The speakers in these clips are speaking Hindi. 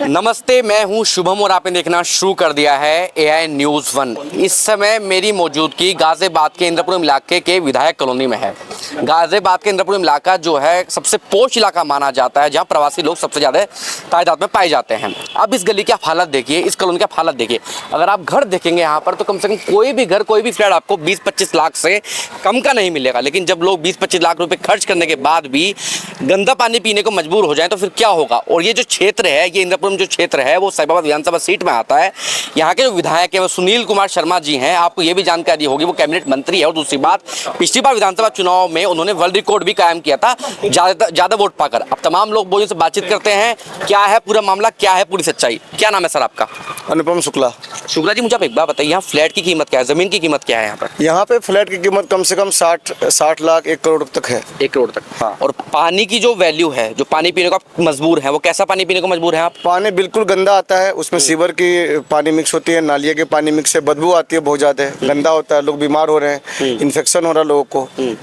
नमस्ते, मैं हूं शुभम और आपने देखना शुरू कर दिया है AI न्यूज़ 1। इस समय मेरी मौजूदगी गाजियाबाद के इंद्रपुरम इलाके के विधायक कॉलोनी में है। गाजियाबाद के इंद्रपुरम इलाका जो है सबसे पोश इलाका माना जाता है, जहां प्रवासी लोग सबसे ज़्यादा तादाद में पाए जाते हैं। अब इस गली की आप हालत देखिए, इस कॉलोनी की आप हालत देखिए। अगर आप घर देखेंगे यहाँ पर तो कम से कम कोई भी घर, कोई भी फ्लैट आपको 20-25 लाख से कम का नहीं मिलेगा। लेकिन जब लोग 20-25 लाख रुपए खर्च करने के बाद भी गंदा पानी पीने को मजबूर हो जाए तो फिर क्या होगा। और ये जो क्षेत्र है, ये इंद्रपुरम जो क्षेत्र है वो साहिबाबाद विधानसभा सीट में आता है। यहाँ के जो विधायक है वो सुनील कुमार शर्मा जी हैं। आपको ये भी जानकारी होगी वो कैबिनेट मंत्री है। और दूसरी बात, पिछली बार विधानसभा चुनाव में उन्होंने वर्ल्ड रिकॉर्ड भी कायम किया था ज्यादा वोट पाकर। अब तमाम लोग बोझों से बातचीत करते हैं, क्या है पूरा मामला, क्या है पूरी सच्चाई। क्या नाम है सर आपका? अनुपम शुक्ला। शुक्ला जी, मुझे आप एक बात बताइए, यहाँ फ्लैट की कीमत क्या है, जमीन की कीमत क्या है यहाँ पर? यहाँ पे फ्लैट की कीमत कम से कम 60 लाख 1 करोड़ तक है। 1 करोड़ तक। हाँ। और पानी की जो वैल्यू है, जो पानी पीने को आप मजबूर है, वो कैसा पानी पीने को मजबूर है आप? पानी बिल्कुल गंदा आता है, उसमें सीवर की पानी मिक्स होती है, नालिया के पानी मिक्स है, बदबू आती है, बहुत ज्यादा गंदा होता है, लोग बीमार हो रहे हैं, इन्फेक्शन हो रहा है लोगों को।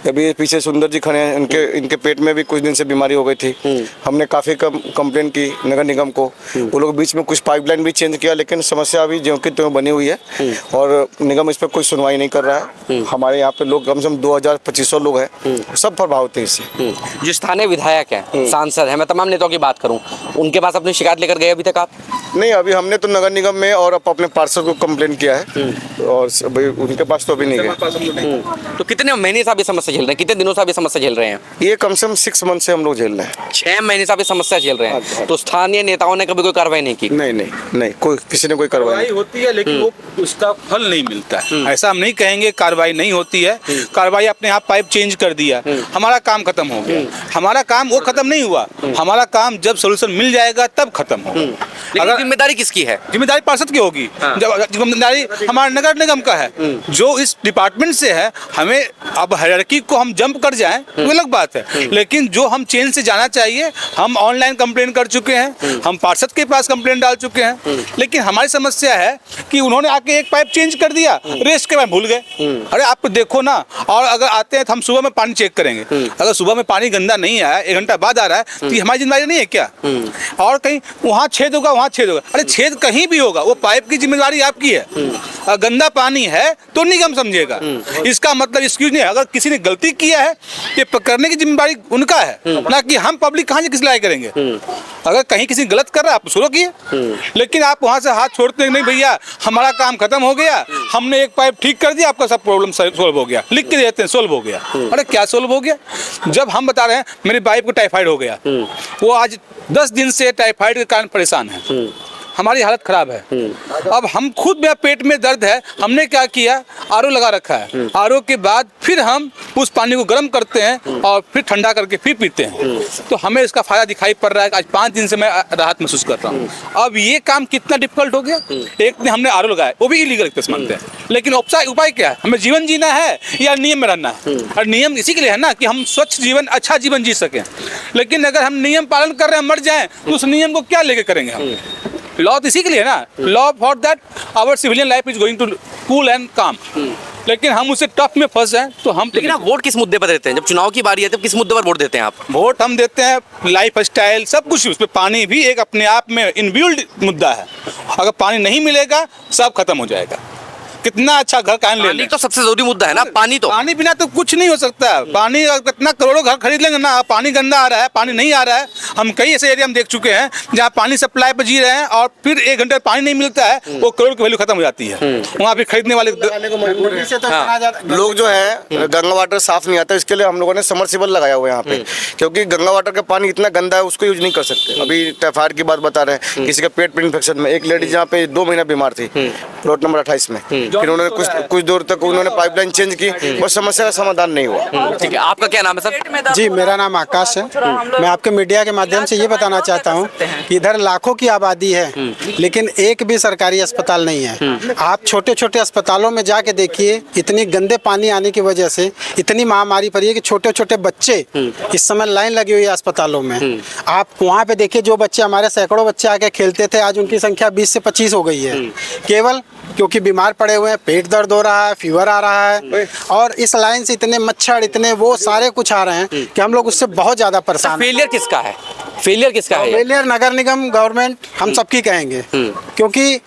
अभी पीछे सुंदर जी खड़े हैं, इनके पेट में भी कुछ दिन से बीमारी हो गई थी। हमने काफी कंप्लेंट की नगर निगम को, वो लोग बीच में कुछ पाइपलाइन भी चेंज किया, लेकिन समस्या अभी ज्यों की त्यों बनी हुई है और निगम इस पर कोई सुनवाई नहीं कर रहा है। हमारे यहाँ पे लोग कम से कम 2000-2500 लोग हैं, सब प्रभावित है इससे। जो स्थानीय विधायक हैं, सांसद हैं, मैं तमाम नेताओं की बात करूं, उनके पास अपनी शिकायत लेकर गए अभी तक आप? नहीं, अभी हमने तो नगर निगम में और अपने पार्षद को कंप्लेंट किया है और अभी उनके पास तो अभी नहीं गए। तो कितने महीने से आप ये समस्या झेल रहे हैं, कितने दिनों से आप ये समस्या झेल रहे हैं? ये कम से कम 6 मंथ से हम लोग झेल रहे हैं। 6 महीने से आप ये समस्या झेल रहे हैं। तो स्थानीय नेताओं ने कभी कोई कार्रवाई नहीं की? नहीं, कोई किसी ने कोई कार्रवाई होती है, लेकिन वो उसका फल नहीं मिलता है। ऐसा हम नहीं कहेंगे कार्रवाई नहीं होती है। कार्रवाई अपने आप पाइप चेंज कर दिया, हमारा काम खत्म हो गया। हमारा काम वो खत्म नहीं हुआ, हमारा काम जब सोल्यूशन मिल जाएगा तब खत्म होगा। अगर जिम्मेदारी किसकी है? जिम्मेदारी पार्षद की होगी। जिम्मेदारी हमारे नगर निगम का है, जो इस डिपार्टमेंट से है। हमें अब हायरार्की को हम जंप कर जाएं तो अलग बात है, लेकिन जो हम चेन से जाना चाहिए, हम ऑनलाइन कंप्लेंट कर चुके हैं, हम पार्षद के पास कंप्लेंट डाल चुके हैं। लेकिन हमारी समस्या है कि उन्होंने आके एक पाइप चेंज कर दिया, रेस्ट के बाद भूल गए। अरे आप देखो ना, और अगर आते हैं तो हम सुबह में पानी चेक करेंगे। अगर सुबह में पानी गंदा नहीं आया, 1 घंटा बाद आ रहा है, तो ये हमारी जिम्मेदारी नहीं है क्या? और कहीं वहाँ छेद होगा, वहाँ छेद होगा। अरे छेद कहीं भी होगा, वो पाइप की जिम्मेदारी आपकी है। गंदा पानी है तो निगम समझेगा। इसका मतलब एक्सक्यूज नहीं है। अगर किसी ने गलती किया है, ये पकड़ने की जिम्मेदारी उनका है, ना कि हम पब्लिक कहाँ से किस लायक करेंगे। अगर कहीं किसी गलत कर रहा है, आप उसको रोकिए। लेकिन आप वहाँ से हाथ छोड़ते हैं, नहीं भैया हमारा काम खत्म हो गया, हमने एक पाइप ठीक कर दिया, आपका सब प्रॉब्लम सोल्व हो गया, लिख के देते हैं सोल्व हो गया। अरे क्या सोल्व हो गया? जब हम बता रहे हैं मेरी वाइफ को टाइफाइड हो गया, वो आज 10 दिन से टाइफाइड के कारण परेशान है, हमारी हालत खराब है। अब हम खुद में पेट में दर्द है, हमने क्या किया, आरओ लगा रखा है। आरओ के बाद फिर हम उस पानी को गर्म करते हैं और फिर ठंडा करके फिर पीते हैं। तो हमें इसका फायदा दिखाई पड़ रहा है। आज 5 दिन से मैं राहत महसूस कर रहा हूँ। अब ये काम कितना डिफिकल्ट हो गया। एक दिन हमने आरओ लगाया, वो भी इलीगल केस मानते हैं, लेकिन उपाय क्या है? हमें जीवन जीना है या नियम में रहना है? और नियम इसी के लिए है ना कि हम स्वच्छ जीवन, अच्छा जीवन जी सकें। लेकिन अगर हम नियम पालन कर रहे हैं, मर जाएं, तो उस नियम को क्या लेके करेंगे हम? लॉ तो इसी के लिए है ना, law for that our civilian life is going to cool and calm. लेकिन हम उसे टफ में फंस जाएं तो हम। लेकिन आप वोट किस मुद्दे पर देते हैं? जब चुनाव की बारी है तब किस मुद्दे पर वोट देते हैं आप? वोट हम देते हैं लाइफ स्टाइल, सब कुछ। उसमें पानी भी एक अपने आप में इनबिल्ड मुद्दा है। अगर पानी नहीं मिलेगा, सब खत्म हो जाएगा। कितना अच्छा घर कान ले लें, तो सबसे जरूरी मुद्दा है ना पानी। तो पानी बिना तो कुछ नहीं हो सकता। पानी कितना करोड़ों घर खरीद लेंगे ना, पानी गंदा आ रहा है, पानी नहीं आ रहा है। हम कई ऐसे एरिया में देख चुके हैं जहाँ पानी सप्लाई पर जी रहे हैं और फिर 1 घंटे पानी नहीं मिलता है, वो करोड़ की वैल्यू खत्म हो जाती है। वहाँ फिर खरीदने वाले लोग जो है, गंगा वाटर साफ नहीं आता, इसके लिए हम लोगों ने समरसिबल लगाया हुआ है यहाँ पे, क्योंकि गंगा वाटर का पानी इतना गंदा है, उसको यूज नहीं कर सकते। अभी टाइफाइड की बात बता रहे हैं, किसी का पेट में इन्फेक्शन में, एक लेडी जहाँ पे 2 महीना बीमार थी, प्लॉट नंबर 28 में, फिर उन्होंने कुछ दूर तक उन्होंने पाइपलाइन चेंज की, बस समस्या का समाधान नहीं हुआ। ठीक है, आपका क्या नाम है सर? जी, मेरा नाम आकाश है। मैं आपके मीडिया के माध्यम से ये बताना चाहता हूँ कि इधर लाखों की आबादी है, लेकिन एक भी सरकारी अस्पताल नहीं है। आप छोटे छोटे अस्पतालों में जाके देखिए, इतनी गंदे पानी आने की वजह से इतनी महामारी पड़ी है कि छोटे छोटे बच्चे इस समय लाइन लगी हुई है अस्पतालों में। आप वहाँ पे देखिए, जो बच्चे हमारे सैकड़ों बच्चे आके खेलते थे, आज उनकी संख्या 20 से 25 हो गई है, केवल क्योंकि बीमार पड़े हुए हैं, पेट दर्द हो रहा है, फीवर आ रहा है, और इस लाइन से इतने मच्छर, इतने वो सारे कुछ आ रहे हैं कि हम लोग उससे बहुत ज़्यादा परेशान हैं। फेलियर किसका है? फेलियर किसका है ये? फेलियर नगर निगम गवर्नमेंट हम सबकी कहेंगे, क्योंकि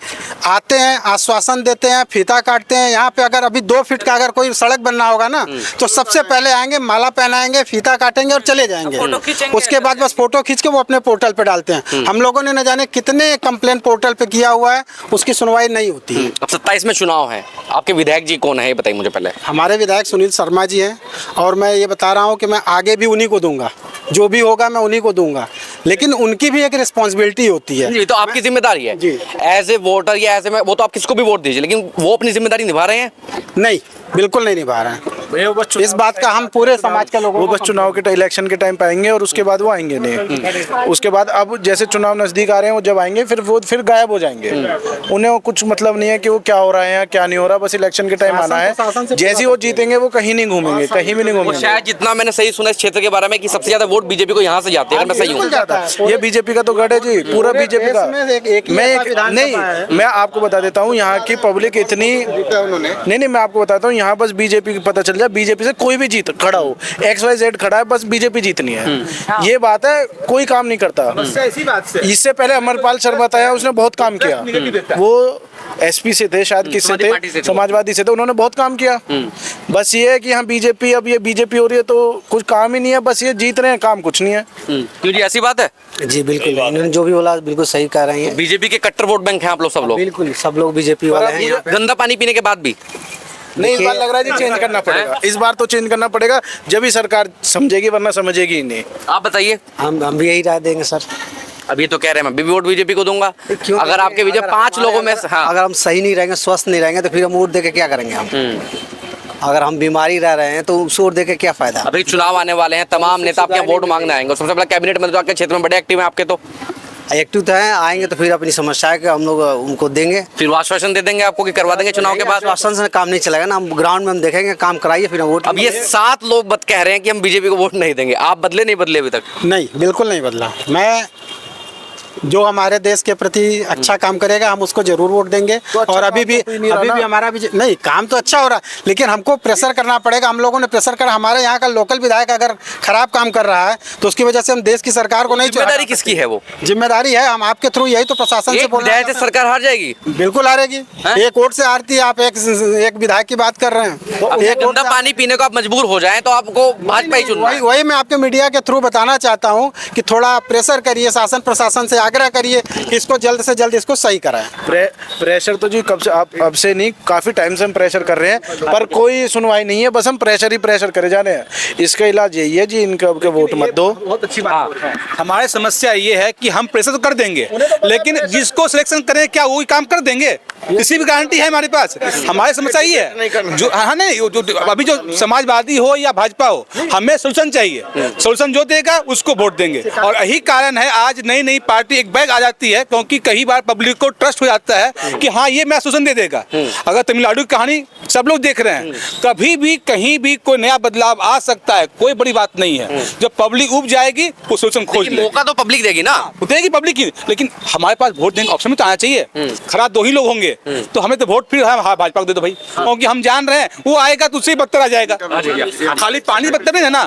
आते हैं आश्वासन देते हैं, फीता काटते हैं। यहाँ पे अगर अभी 2 फीट का अगर कोई सड़क बनना होगा ना तो सबसे पहले आएंगे, माला पहनाएंगे, फीता काटेंगे और चले जाएंगे। उसके बाद बस फोटो खींच के वो अपने पोर्टल पे डालते हैं। हम लोगों ने न जाने कितने कंप्लेन पोर्टल पे किया हुआ है, उसकी सुनवाई नहीं होती है। अब 27 में चुनाव है, आपके विधायक जी कौन है ये बताइए मुझे पहले। हमारे विधायक सुनील शर्मा जी हैं और मैं ये बता रहा हूँ कि मैं आगे भी उन्हीं को दूंगा, जो भी होगा मैं उन्हीं को दूंगा, लेकिन उनकी भी एक रिस्पॉन्सिबिलिटी होती है। ये तो आपकी जिम्मेदारी है जी। एज ए वोटर या एज ए, वो तो आप किसको भी वोट दीजिए, लेकिन वो अपनी जिम्मेदारी निभा रहे हैं। नहीं, बिल्कुल नहीं निभा रहे हैं। इस बात का हम पूरे समाज के लोगों वो को बस चुनाव के इलेक्शन के टाइम पे आएंगे और उसके बाद वो आएंगे नहीं। उसके बाद अब जैसे चुनाव नजदीक आ रहे हैं वो जब आएंगे फिर गायब हो जाएंगे। उन्हें कुछ मतलब नहीं है कि वो क्या हो रहा है या क्या नहीं हो रहा, बस इलेक्शन के टाइम आना शासन है। से जैसे ही वो जीतेंगे वो कहीं नहीं घूमेंगे, कहीं भी नहीं और घूमेंगे। शायद जितना मैंने सही सुना इस क्षेत्र के बारे में कि सबसे ज्यादा वोट बीजेपी को यहाँ से जाते हैं, अगर मैं सही हूँ। ये बीजेपी का तो गढ़ है जी, पूरा बीजेपी का। नहीं, मैं आपको बता देता हूँ यहाँ की पब्लिक इतनी नहीं, मैं आपको बताता हूँ यहाँ बस बीजेपी पता चल जाए, बीजेपी से कोई भी जीत खड़ा हो, XYZ खड़ा है, बस बीजेपी जीतनी है। ये बात है, कोई काम नहीं करता। ऐसी बात से इससे पहले अमरपाल शर्मा आया, उसने बहुत काम किया। वो SP से थे शायद, किससे समाजवादी पार्टी से थे, थे। समाजवादी से थे, उन्होंने बहुत काम किया। बस ये है कि यहाँ बीजेपी, अब ये बीजेपी हो रही है तो कुछ काम ही नहीं है, बस ये जीत रहे हैं, काम कुछ नहीं है। क्यों जी, ऐसी बात है? जी बिल्कुल, इन्होंने जो भी बोला बिल्कुल सही कह रही हैं। बीजेपी के कट्टर वोट बैंक हैं आप लोग, सब लोग बिल्कुल सब लोग बीजेपी वाले हैं यहाँ पे। गंदा पानी पीने के बाद भी। नहीं, इस बार लग रहा है जी चेंज करना पड़ेगा। इस बार तो चेंज करना पड़ेगा, जब ही सरकार समझेगी, वरना समझेगी ही नहीं। आप बताइए। हम भी यही राय देंगे सर। अब ये तो कह रहे हैं मैं भी वोट बीजेपी को दूंगा। क्यों अगर देंगे? आपके विजय अगर 5 लोगों में से, हाँ, अगर हम सही नहीं रहेंगे, स्वस्थ नहीं रहेंगे तो फिर हम वोट दे के क्या करेंगे हम? अगर हम बीमारी रह रहे हैं तो वोट दे के क्या फायदा? अभी चुनाव आने वाले हैं, तमाम नेता आपके यहाँ वोट मांगने आएंगे और सबसे पहले कैबिनेट में तो आपके क्षेत्र में बड़े एक्टिव हैं आपके, तो एक्टिव तो है, आएंगे तो फिर अपनी समस्या के हम लोग उनको देंगे। फिर वो आश्वासन दे देंगे आपको कि करवा देंगे चुनाव के बाद। आश्वासन से काम नहीं चलेगा ना, हम ग्राउंड में हम देखेंगे, काम कराइए फिर हम वोट। अब ये 7 लोग बत कह रहे हैं कि हम बीजेपी को वोट नहीं देंगे, आप बदले नहीं बदले अभी तक? नहीं, बिल्कुल नहीं बदला। मैं जो हमारे देश के प्रति अच्छा काम करेगा हम उसको जरूर वोट देंगे। और अभी भी हमारा भी नहीं, काम तो अच्छा हो रहा है, लेकिन हमको प्रेशर करना पड़ेगा। हम लोगों ने प्रेशर करा, हमारे यहाँ का लोकल विधायक अगर खराब काम कर रहा है तो उसकी वजह से हम देश की सरकार को नहीं जिम्मेदारी किसकी है? वो जिम्मेदारी है हम आपके थ्रू, यही तो प्रशासन से बोल रहे विधायक से सरकार हार जाएगी। बिल्कुल हारेगी। एक वोट से हारती है। आप एक विधायक की बात कर रहे हैं, एक गंदा पानी पीने को आप मजबूर हो जाएं तो आपको भाजपा ही चुनना है। वही मैं आपके मीडिया के थ्रू बताना चाहता हूँ कि थोड़ा प्रेशर करिए, शासन प्रशासन से आग्रह करिए कि इसको जल्द से जल्द इसको सही कराएं। प्रेशर तो जी कब से, आप अब से नहीं, काफी टाइम से हम प्रेशर कर रहे हैं, पर कोई सुनवाई नहीं है। बस हम प्रेशर ही प्रेशर करे जा रहे हैं। इसका इलाज यही है जी, इनके अब के वोट मत दो। बहुत अच्छी बात है। हमारी समस्या ये है कि हम प्रेशर तो कर देंगे, लेकिन जिसको सिलेक्शन करें क्या वो काम कर देंगे? किसी भी गारंटी है हमारे पास? हमारी समस्या ये है जो, हाँ नहीं, अभी जो समाजवादी हो या भाजपा हो, हमें सोल्यूशन चाहिए। सोल्यूशन जो देगा उसको वोट देंगे। और यही कारण है आज नई नई पार्टी एक बैग आ जाती है, क्योंकि कई बार पब्लिक को ट्रस्ट हो जाता है कि हाँ ये मैं सोल्यूशन दे देगा। अगर तमिलनाडु की कहानी सब लोग देख रहे हैं, कभी भी कहीं भी कोई नया बदलाव आ सकता है, कोई बड़ी बात नहीं है। जब पब्लिक उब जाएगी वो सोल्यूशन खोज लेगी। मौका तो पब्लिक देगी ना, देगी पब्लिक की, लेकिन हमारे पास वोट देने का ऑप्शन भी तो आना चाहिए। खराब 2 ही लोग होंगे तो हमें तो वोट फिर हाँ भाजपा को दे दो भाई, क्योंकि हम जान रहे हैं वो आएगा तो उससे ही बदतर आ जाएगा। खाली पानी बदतर नहीं है ना।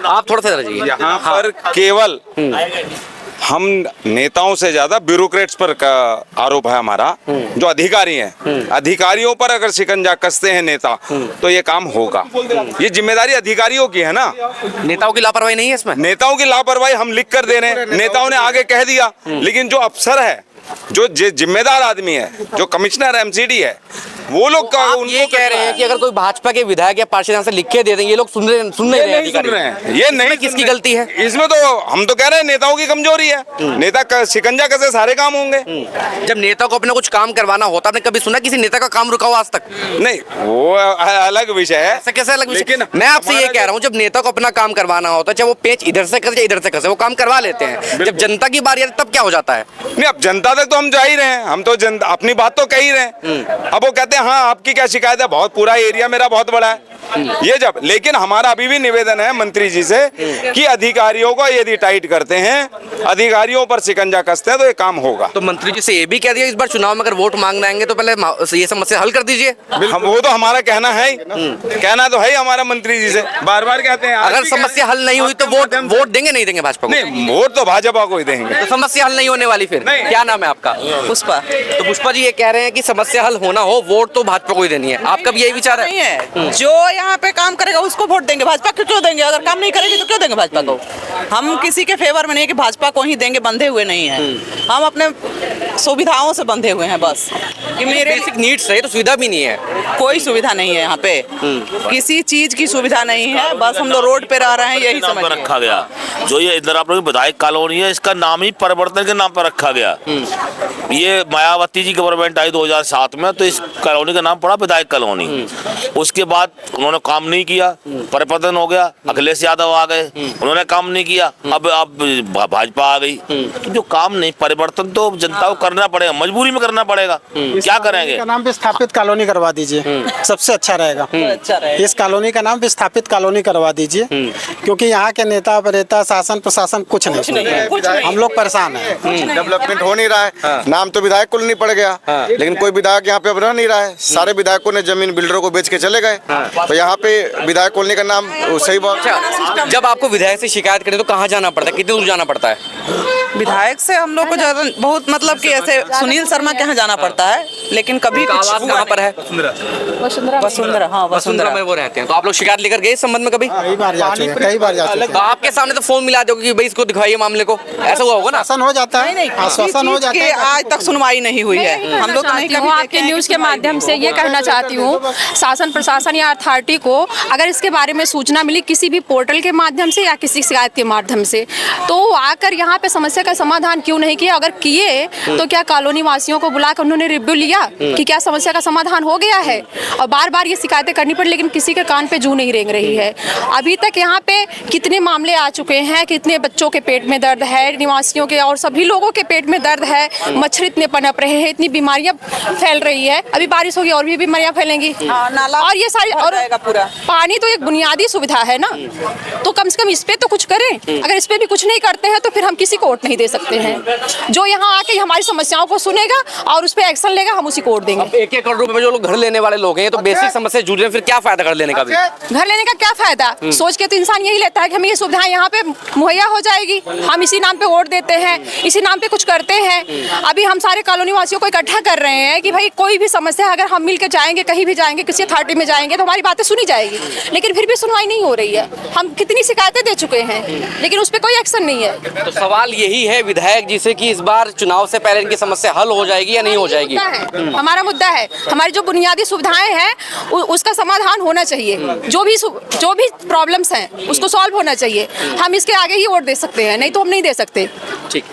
आप थोड़ा सा इधर जाइए। यहाँ पर केवल हम नेताओं से ज्यादा ब्यूरोक्रेट्स पर का आरोप है हमारा। जो अधिकारी हैं, अधिकारियों पर अगर शिकंजा कसते हैं नेता तो ये काम होगा। ये जिम्मेदारी अधिकारियों की है ना, नेताओं की लापरवाही नहीं है इसमें? नेताओं की लापरवाही हम लिख कर दे रहे हैं, नेताओं ने आगे कह दिया, लेकिन जो अफसर है, जो जिम्मेदार आदमी है, जो कमिश्नर MCD है, वो लोग का आप ये कह रहे हैं कि अगर कोई भाजपा के विधायक या पार्षद यहाँ से लिख के दे देंगे, ये लोग सुन रहे सुन रहे हैं। ये नहीं, किसकी गलती है इसमें? तो हम तो कह रहे हैं नेताओं की कमजोरी है। नेता शिकंजा कसे सारे काम होंगे। जब नेता को अपने कुछ काम करवाना होता, आपने कभी सुना किसी नेता का काम रुका हो आज तक? नहीं, वो अलग विषय है। ऐसा कैसे अलग विषय? लेकिन मैं आपसे ये कह रहा हूँ, जब नेता को अपना काम करवाना होता है, चाहे वो पेच इधर से कसे इधर से कसे, वो काम करवा लेते हैं। जब जनता की बारी आती है तब क्या हो जाता है? नहीं, अब जनता तक तो हम जा ही रहे हैं, हम तो अपनी बात तो कह ही रहे हैं। अब वो कहते हैं हाँ आपकी क्या शिकायत है, बहुत पूरा एरिया मेरा बहुत बड़ा है, ये जब, लेकिन हमारा अभी भी निवेदन है मंत्री जी से कि अधिकारियों को यदि टाइट करते हैं, अधिकारियों पर शिकंजा कसते हैं तो ये काम होगा। तो मंत्री जी से ये भी कह दिया इस बार चुनाव में अगर वोट मांगने आएंगे तो पहले ये समस्या हल कर दीजिए। हम वो तो हमारा कहना है ही, कहना तो है ही हमारा मंत्री जी से, बार बार कहते हैं। अगर समस्या हल नहीं हुई तो वोट देंगे नहीं देंगे भाजपा को? नहीं, वोट तो भाजपा को ही देंगे। तो समस्या हल नहीं होने वाली फिर? नहीं। क्या नाम है आपका? पुष्पा। तो पुष्पा जी ये कह रहे हैं कि समस्या हल होना हो वोट तो भाजपा को ही देनी है, आपका भी यही विचार नहीं है? है, जो यहाँ पे काम करेगा उसको वोट देंगे, भाजपा को क्यों देंगे? अगर काम नहीं करेगी तो क्यों देंगे भाजपा को? हम किसी के फेवर में नहीं है कि भाजपा को ही देंगे, बंधे हुए नहीं है। हम अपने सुविधाओं से बंधे हुए हैं बस, कि मेरे बेसिक नीड्स है तो सुविधा भी नहीं है। कोई सुविधा नहीं है यहाँ पे, किसी चीज की सुविधा नहीं है, बस हम लोग रोड पे रह रहे हैं, यही नाम समझ पर रखा गया। जो ये इधर आप लोग विधायक कॉलोनी है, इसका नाम ही परिवर्तन के नाम पर रखा गया। ये मायावती जी गवर्नमेंट आई 2007 में, तो इस कॉलोनी का नाम पड़ा विधायक कॉलोनी। उसके बाद उन्होंने काम नहीं किया, परिवर्तन हो गया, अखिलेश यादव आ गए, उन्होंने काम नहीं किया, अब भाजपा आ गई। तो जो काम नहीं, परिवर्तन तो जनता को करना पड़ेगा, मजबूरी में करना पड़ेगा, क्या करेंगे? का नाम विस्थापित कॉलोनी करवा दीजिए, सबसे अच्छा रहेगा। इस कॉलोनी का नाम विस्थापित कॉलोनी करवा दीजिए, क्योंकि यहाँ के नेता प्रेता शासन प्रशासन कुछ नहीं, हम लोग परेशान हैं। डेवलपमेंट हो नहीं रहा है, नाम तो विधायक कॉलोनी पड़ गया, लेकिन कोई विधायक यहाँ पे अब रह नहीं रहा है। सारे विधायकों ने जमीन बिल्डरों को बेच के चले गए, तो यहाँ पे विधायक कॉलोनी का नाम सही बात। जब आपको विधायक से शिकायत करें तो कहाँ जाना पड़ता है, कितनी दूर जाना पड़ता है? विधायक से हम लोग को ज्यादा बहुत मतलब कि ऐसे सुनील शर्मा के यहाँ जाना पड़ता है, लेकिन कभी कुछ आवास कहाँ पर है? वसुंधरा, हाँ वसुंधरा में वो रहते हैं। तो आप लोग शिकायत लेकर गए इस संबंध में कभी? कई बार जा चुके तो आपके सामने तो फोन मिला दोगे कि भाई इसको दिखाइए मामले को, ऐसा हुआ होगा ना? आश्वासन हो जाता है, आश्वासन हो जाता है। आज तक सुनवाई नहीं हुई है, हम लोग तो नहीं कभी आपके न्यूज़ के माध्यम से ये कहना चाहती हूँ, शासन प्रशासन या अथॉरिटी को अगर इसके बारे में सूचना मिली किसी भी पोर्टल के माध्यम से या किसी शिकायत के माध्यम से, तो आकर यहाँ पे समस्या का समाधान क्यों नहीं किया? अगर किए तो क्या कॉलोनी वासियों को बुलाकर उन्होंने रिव्यू लिया कि क्या समस्या का समाधान हो गया है? और बार बार ये शिकायतें करनी पड़ी, लेकिन किसी के कान पे जू नहीं रेंग रही है। अभी तक यहाँ पे कितने मामले आ चुके हैं, कितने बच्चों के पेट में दर्द है, निवासियों के और सभी लोगों के पेट में दर्द है, मच्छर इतने पनप रहे हैं, इतनी बीमारियां फैल रही है। अभी बारिश होगी और भी बीमारियां फैलेंगी। नाला और ये सारी और पूरा पानी तो एक बुनियादी सुविधा है ना, तो कम से कम इस पे तो कुछ करें। अगर इस पे भी कुछ नहीं करते हैं तो फिर हम किसी को वोट नहीं दे सकते हैं। जो यहाँ आके हमारी समस्याओं को सुनेगा और उस पर एक्शन लेगा, हम उसी को वोट देंगे। 1-1 करोड़ रुपए में जो लोग घर लेने वाले लोग हैं तो बेसिक समस्या जूझ रहे हैं, फिर क्या फायदा घर लेने का भी? घर लेने का क्या फायदा? सोच के तो इंसान यही लेता है कि हमें ये सुविधाएं यहाँ पे मुहैया हो जाएगी, हम इसी नाम पे वोट देते हैं, इसी नाम पे कुछ करते हैं। अभी हम सारे कॉलोनी वासियों को इकट्ठा कर रहे हैं कि भाई कोई भी समस्या अगर हम मिलकर जाएंगे, कहीं भी जाएंगे, किसी अथॉरिटी में जाएंगे तो हमारी बातें सुनी जाएगी, लेकिन फिर भी सुनवाई नहीं हो रही है। हम कितनी शिकायतें दे चुके हैं, लेकिन उस पर कोई एक्शन नहीं है। तो सवाल यही है विधायक जी से कि इस बार चुनाव से पहले इनकी समस्या हल हो जाएगी या नहीं हो जाएगी? हमारा मुद्दा है, हमारी जो बुनियादी सुविधाएं हैं उसका समाधान होना चाहिए। जो भी प्रॉब्लम्स हैं उसको सॉल्व होना चाहिए। हम इसके आगे ही वोट दे सकते हैं, नहीं तो हम नहीं दे सकते। ठीक।